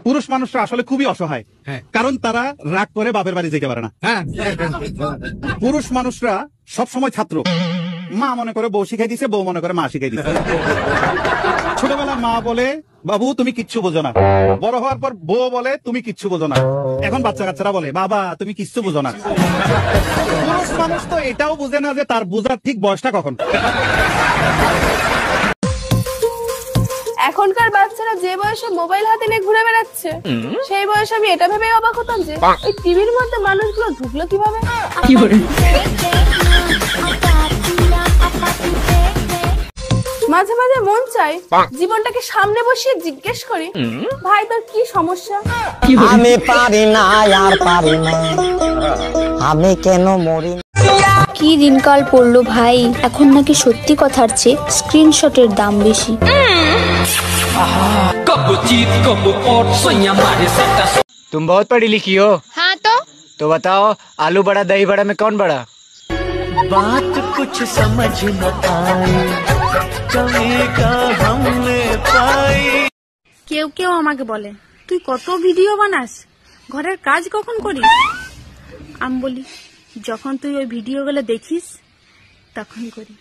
পুরুষ মানুষরা আসলে খুবই অসহায়, কারণ তারা রাগ করে বাপের বাড়ি যেতে পারে না। পুরুষ মানুষরা সব সময় ছাত্র, মা মনে করে বউ শিখাই দিছে, বউ মনে করে মা শিখাই দিছে। ছোটবেলা মা বলে বাবু তুমি কিচ্ছু বোঝো না, বড় হওয়ার পর বউ বলে তুমি কিচ্ছু বোঝো না, এখন বাচ্চা কাচ্চারা বলে বাবা তুমি কিচ্ছু বোঝো না। পুরুষ মানুষ তো এটাও বুঝে না যে তার বোঝার ঠিক বয়সটা কখন। এখনকার বাচ্চারা যে বয়সে মোবাইল হাতে নিয়ে ঘুরে বেড়াচ্ছে, সেই বয়সে আমি এটা ভেবে অবাক হতাম যে ওই টিভির মধ্যে মানুষগুলো ঢুকলো কিভাবে। মাঝে মাঝে মন চাই জীবনটাকে সামনে বসিয়ে জিজ্ঞেস করি, ভাই তোর কি সমস্যা? আমি পারি না আর পারি না, আমি কেন মরি। কি দিনকাল পড়লো ভাই, এখন নাকি সত্যি কথার চেয়ে স্ক্রিনশটের দাম বেশি। तुम बहुत पढ़ी लिखी हो? हाँ तो बताओ आलू बड़ा दही बड़ा में कौन बड़ा? बात कुछ समझ न आई, कमी का हमने पाई। কেউ কেউ আমাকে বলে তুই কত ভিডিও বানাস, ঘরের কাজ কখন করিস? আমি বলি যখন তুই ওই ভিডিওগুলো দেখিস তখন করি।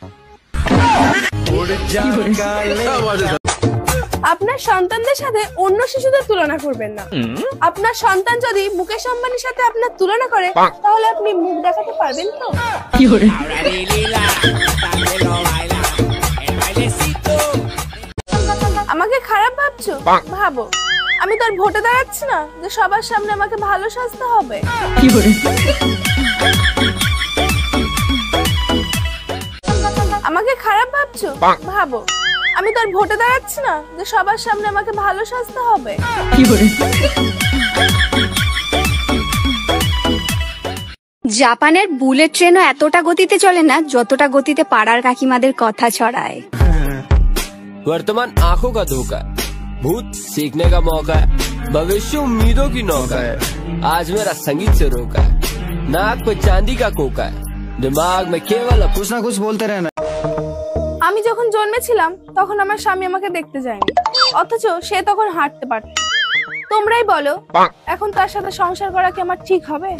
আপনার সন্তানদের সাথে অন্য শিশুদের তুলনা করবেন না। আপনার সন্তান যদি মুকেশ আম্বানির সাথে আপনার তুলনা করে, তাহলে আপনি মুখ দেখাতে পারবেন তো? আমাকে খারাপ ভাবছো? ভাবো, আমি তোর ভোটে দাঁড়াচ্ছি না যে সবার সামনে আমাকে ভালো সাজতে হবে। আমাকে খারাপ ভাবছো? ভাবো, আমি তোর ভোটে দাঁড়াচ্ছি না যে সবার সামনে আমাকে ভালো সাজতে হবে। জাপানের বুলেট ট্রেনও এতটা গতিতে চলে না যতটা গতিতে পাড়ার কাকিমাদের কথা ছড়ায়। वर्तमान आंखों का धोखा है, भूत सीखने का मौका है, भविष्य उम्मीदों की नौका है। आज मेरा संगीत से रोका है, नाक पे चांदी का कोका है, दिमाग में केवल कुछ ना कुछ बोलते रहना। আমি যখন জন্মেছিলাম তখন আমার স্বামী আমাকে দেখতে যায়নি, অথচ সে তখন হাঁটতে পারত। তোমরাই বলো এখন তার সাথে সংসার করা কি আমার ঠিক হবে?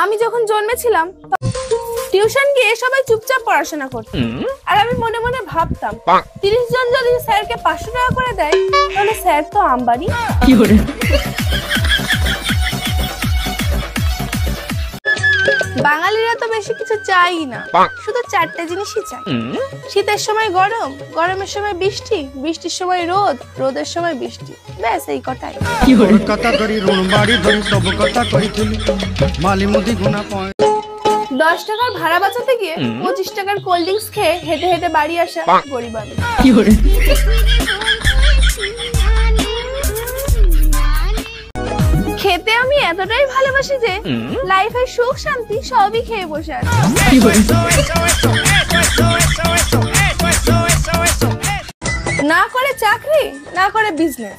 আমি যখন জন্মেছিলাম টিউশন গিয়ে সবাই চুপচাপ পড়াশোনা করত, আর আমি মনে মনে ভাবতাম 30 জন যদি স্যারকে 500 টাকা করে দেয় তাহলে স্যার তো আম্বানি। বাঙালিরা তো বেশি কিছু চাই না, শুধু 4টে জিনিসই চাই। শীতের সময় গরম, গরমের সময় বৃষ্টি, বৃষ্টির সময় রোদ, রোদের সময় বৃষ্টি, ব্যাস এই কথাই। 10 টাকার ভাড়া বাঁচাতে গিয়ে 25 টাকার কোল্ড ড্রিঙ্কস খেয়ে হেঁটে হেঁটে বাড়ি আসা গরিব আমি। খেতে আমি এতটাই ভালোবাসি যে লাইফের সুখ শান্তি সবই খেয়ে বসে আছি। না করে চাকরি, না করে বিজনেস,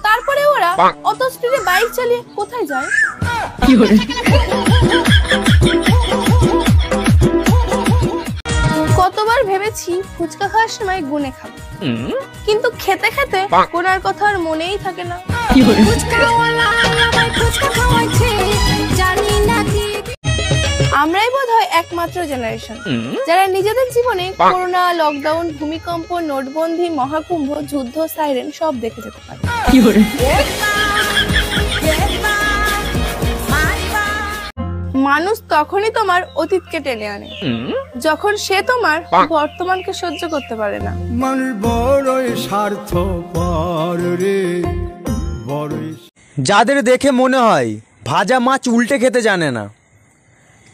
তারপরে ওরা অত স্পিডে বাইক চালিয়ে কোথায় যায়? কতবার ভেবেছি ফুচকা খাওয়ার সময় গুনে খাবো, কিন্তু খেতে খেতে গোনার কথা আর মনেই থাকে না। আমরাই বোধহয় একমাত্র জেনারেশন যারা নিজেদের জীবনে করোনা, লকডাউন, ভূমিকম্প, নোটবন্দি, মহাকুম্ভ, যুদ্ধ, সাইরেন সব দেখে যেতে পারে। মানুষ তখনই তোমার অতীতকে টেনে আনে যখন সে তোমার বর্তমানকে সহ্য করতে পারে না। মানুষ বড়ই স্বার্থপর রে, বড়ই। যাদের দেখে মনে হয় ভাজা মাছ উল্টে খেতে জানে না,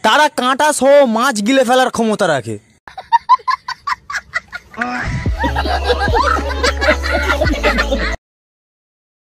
তারা কাঁটা সহ মাছ গিলে ফেলার ক্ষমতা রাখে।